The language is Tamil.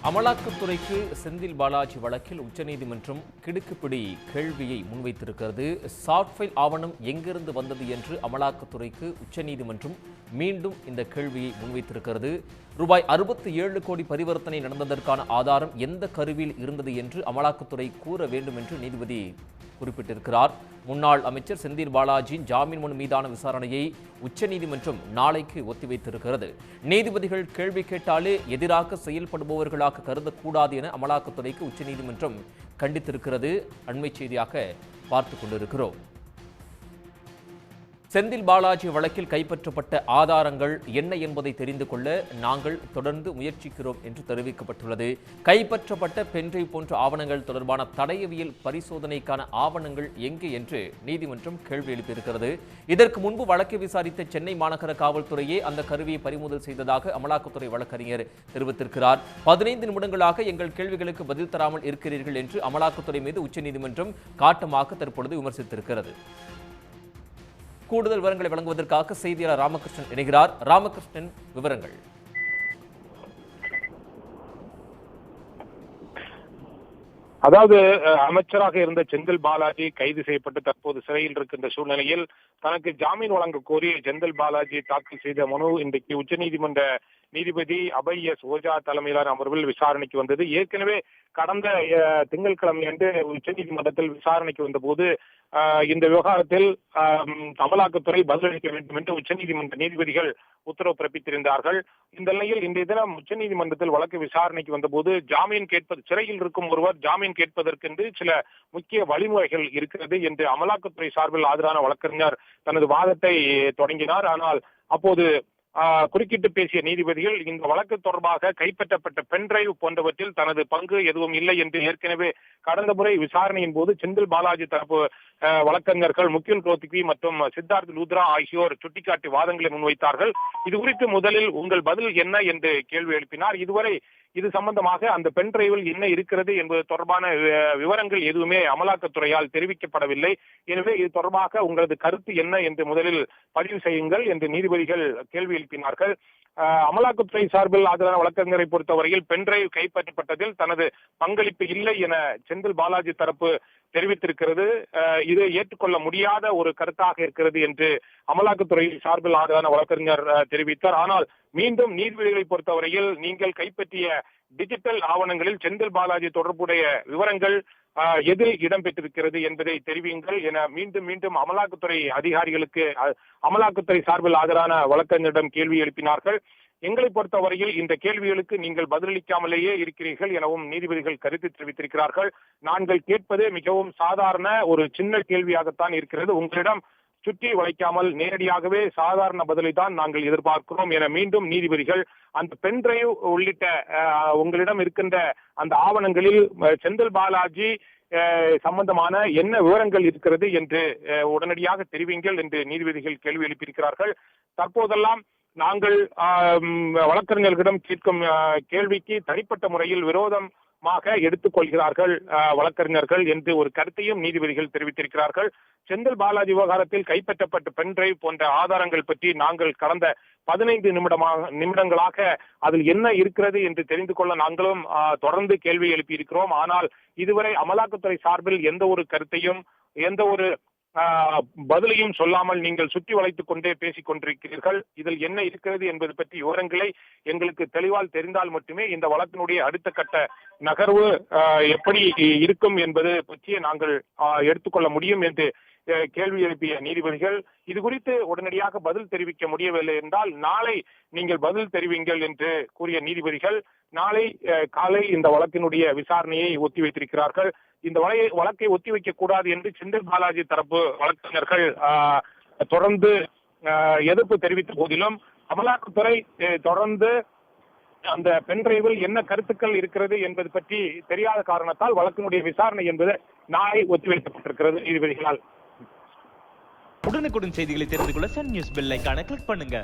அமலாக்கத்துறைக்கு செந்தில் பாலாஜி வழக்கில் உச்சநீதிமன்றம் கிடுக்குப்பிடி கேள்வியை முன்வைத்திருக்கிறது. சாஃப்ட் ஃபைல் ஆவணம் எங்கிருந்து வந்தது என்று அமலாக்கத்துறைக்கு உச்சநீதிமன்றம் மீண்டும் இந்த கேள்வியை முன்வைத்திருக்கிறது. ரூபாய் 67 கோடி பரிவர்த்தனை நடந்ததற்கான ஆதாரம் எந்த கருவியில் இருந்தது என்று அமலாக்கத்துறை கூற வேண்டும் என்று நீதிபதி குறிப்பிட்டிருக்கிறார். முன்னாள் அமைச்சர் செந்தில் பாலாஜியின் ஜாமீன் மனு மீதான விசாரணையை உச்சநீதிமன்றம் நாளைக்கு ஒத்திவைத்திருக்கிறது. நீதிபதிகள் கேள்வி கேட்டாலே எதிராக செயல்படுபவர்களாக கருதக்கூடாது என அமலாக்கத்துறைக்கு உச்சநீதிமன்றம் கண்டித்திருக்கிறது. அண்மை செய்தியாக பார்த்துக் கொண்டிருக்கிறோம். செந்தில் பாலாஜி வழக்கில் கைப்பற்றப்பட்ட ஆதாரங்கள் என்ன என்பதை தெரிந்து கொள்ள நாங்கள் தொடர்ந்து முயற்சிக்கிறோம் என்று தெரிவிக்கப்பட்டுள்ளது. கைப்பற்றப்பட்ட பென்ட்ரைவ் போன்ற ஆவணங்கள் தொடர்பான தடயவியல் பரிசோதனைக்கான ஆவணங்கள் எங்கே என்று நீதிமன்றம் கேள்வி எழுப்பியிருக்கிறது. இதற்கு முன்பு வழக்கை விசாரித்த சென்னை மாநகர காவல்துறையே அந்த கருவியை பறிமுதல் செய்ததாக அமலாக்கத்துறை வழக்கறிஞர் தெரிவித்திருக்கிறார். 15 நிமிடங்களாக எங்கள் கேள்விகளுக்கு பதில் தராமல் இருக்கிறீர்கள் என்று அமலாக்கத்துறை மீது உச்சநீதிமன்றம் காட்டமாக தற்பொழுது விமர்சித்திருக்கிறது. கூடுதல் விவரங்களை வழங்குவதற்காக செய்தியாளர் ராமகிருஷ்ணன் இணைகிறார். ராமகிருஷ்ணன், விவரங்கள். அதாவது அமைச்சராக இருந்த செந்தில் பாலாஜி கைது செய்யப்பட்டு தற்போது சிறையில் இருக்கின்ற சூழ்நிலையில் தனக்கு ஜாமீன் வழங்க கோரி செந்தில் பாலாஜி தாக்கல் செய்த மனு இன்றைக்கு உச்சநீதிமன்ற நீதிபதி அபய் எஸ் ஓஜா தலைமையிலான அமர்வில் விசாரணைக்கு வந்தது. ஏற்கனவே கடந்த திங்கட்கிழமை அன்று உச்சநீதிமன்றத்தில் விசாரணைக்கு வந்தபோது இந்த விவகாரத்தில் அமலாக்கத்துறை பதிலளிக்க வேண்டும் என்று உச்சநீதிமன்ற நீதிபதிகள் உத்தரவு பிறப்பித்திருந்தார்கள். இந்த நிலையில் இன்றைய தினம் உச்சநீதிமன்றத்தில் வழக்கு விசாரணைக்கு வந்தபோது ஜாமீன் கேட்பது, சிறையில் இருக்கும் ஒருவர் ஜாமீன் கேட்பதற்கென்று சில முக்கிய வழிமுறைகள் இருக்கிறது என்று அமலாக்கத்துறை சார்பில் ஆஜரான வழக்கறிஞர் தனது வாதத்தை தொடங்கினார். ஆனால் அப்போது குறுக்கிட்டு பேசிய நீதிபதிகள் இந்த வழக்கு தொடர்பாக கைப்பற்றப்பட்ட பென்டிரைவ் போன்றவற்றில் தனது பங்கு எதுவும் இல்லை என்று ஏற்கனவே கடந்த முறை விசாரணையின் போது செந்தில் பாலாஜி தரப்பு வழக்கறிஞர்கள் முகுந்த் ரோஹத்கி மற்றும் சித்தார்த் லூத்ரா ஆகியோர் சுட்டிக்காட்டி வாதங்களை முன்வைத்தார்கள். இது குறித்து முதலில் உங்கள் பதில் என்ன என்று கேள்வி எழுப்பினார். இதுவரை இது சம்பந்தமாக அந்த பென்டிரைவில் என்ன இருக்கிறது என்பது தொடர்பான விவரங்கள் எதுவுமே அமலாக்கத்துறையால் தெரிவிக்கப்படவில்லை. எனவே இது தொடர்பாக உங்களது கருத்து என்ன என்று முதலில் பதிவு செய்யுங்கள் என்று நீதிபதிகள் கேள்வி எழுப்பினார்கள். அமலாக்கத்துறை சார்பில் ஆஜரான வழக்கறிஞரை பொறுத்தவரையில் பென்டிரைவ் கைப்பற்றப்பட்டதில் தனது பங்களிப்பு இல்லை என செந்தில் பாலாஜி தரப்பு தெரிவித்திருக்கிறது. இது ஏற்றுக்கொள்ள முடியாத ஒரு கருத்தாக இருக்கிறது என்று அமலாக்கத்துறை சார்பில் ஆஜரான வழக்கறிஞர் தெரிவித்தார். ஆனால் மீண்டும் நீதிபதிகளை பொறுத்தவரையில் நீங்கள் கைப்பற்றிய டிஜிட்டல் ஆவணங்களில் செந்தில் பாலாஜி தொடர்புடைய விவரங்கள் எதில் இடம்பெற்றிருக்கிறது என்பதை தெரிவியுங்கள் என மீண்டும் மீண்டும் அமலாக்கத்துறை அதிகாரிகளுக்கு அமலாக்கத்துறை சார்பில் ஆஜரான வழக்கறிஞரிடம் கேள்வி எழுப்பினார்கள். எங்களை பொறுத்தவரையில் இந்த கேள்விகளுக்கு நீங்கள் பதிலளிக்காமலேயே இருக்கிறீர்கள் எனவும் நீதிபதிகள் கருத்து தெரிவித்திருக்கிறார்கள். நாங்கள் கேட்பது மிகவும் சாதாரண ஒரு சின்ன கேள்வியாகத்தான் இருக்கிறது. உங்களிடம் சுற்றி வளைக்காமல் நேரடியாகவே சாதாரண பதிலை தான் நாங்கள் எதிர்பார்க்கிறோம் என மீண்டும் நீதிபதிகள் அந்த பென்டிரைவ் உள்ளிட்ட உங்களிடம் இருக்கின்ற அந்த ஆவணங்களில் செந்தில் பாலாஜி சம்பந்தமான என்ன விவரங்கள் இருக்கிறது என்று உடனடியாக தெரிவிங்கள் என்று நீதிபதிகள் கேள்வி எழுப்பியிருக்கிறார்கள். தற்போதெல்லாம் நாங்கள் வழக்கறிஞர்களிடம் கேட்கும் கேள்விக்கு தனிப்பட்ட முறையில் விரோதமாக எடுத்துக்கொள்கிறார்கள் வழக்கறிஞர்கள் என்று ஒரு கருத்தையும் நீதிபதிகள் தெரிவித்திருக்கிறார்கள். செந்தில் பாலாஜி விவகாரத்தில் கைப்பற்றப்பட்ட பென்டிரைவ் போன்ற ஆதாரங்கள் பற்றி நாங்கள் கடந்த 15 நிமிடங்களாக அதில் என்ன இருக்கிறது என்று தெரிந்து கொள்ள நாங்களும் தொடர்ந்து கேள்வி எழுப்பியிருக்கிறோம். ஆனால் இதுவரை அமலாக்கத்துறை சார்பில் எந்த ஒரு கருத்தையும் எந்த ஒரு பதிலையும் சொல்லாமல் நீங்கள் சுற்றி வளைத்துக் கொண்டே பேசிக் கொண்டிருக்கிறீர்கள். இதில் என்ன இருக்கிறது என்பது பற்றி விவரங்களை எங்களுக்கு தெளிவால் தெரிந்தால் மட்டுமே இந்த வழக்கினுடைய அடுத்த கட்ட நகர்வு எப்படி இருக்கும் என்பது பற்றிய நாங்கள் எடுத்துக்கொள்ள முடியும் என்று கேள்வி எழுப்பிய நீதிபதிகள் இது குறித்து உடனடியாக பதில் தெரிவிக்க முடியவில்லை என்றால் நாளை நீங்கள் பதில் தெரிவிங்கள் என்று கூறிய நீதிபதிகள் நாளை காலை இந்த வழக்கினுடைய விசாரணையை ஒத்திவைத்திருக்கிறார்கள். இந்த வழக்கை ஒத்திவைக்க கூடாது என்று செந்தில் பாலாஜி தரப்பு வழக்கறிஞர்கள் தொடர்ந்து எதிர்ப்பு தெரிவித்த போதிலும் அமலாக்கத்துறை தொடர்ந்து அந்த பென்டிரைவில் என்ன கருத்துக்கள் இருக்கிறது என்பது பற்றி தெரியாத காரணத்தால் வழக்கினுடைய விசாரணை என்பது நாளை ஒத்திவைக்கப்பட்டிருக்கிறது நீதிபதிகளால். உடனுக்குடன் செய்திகளை தெரிந்து கொள்ள சன் நியூஸ் பெல் ஐகானை கிளிக் பண்ணுங்க.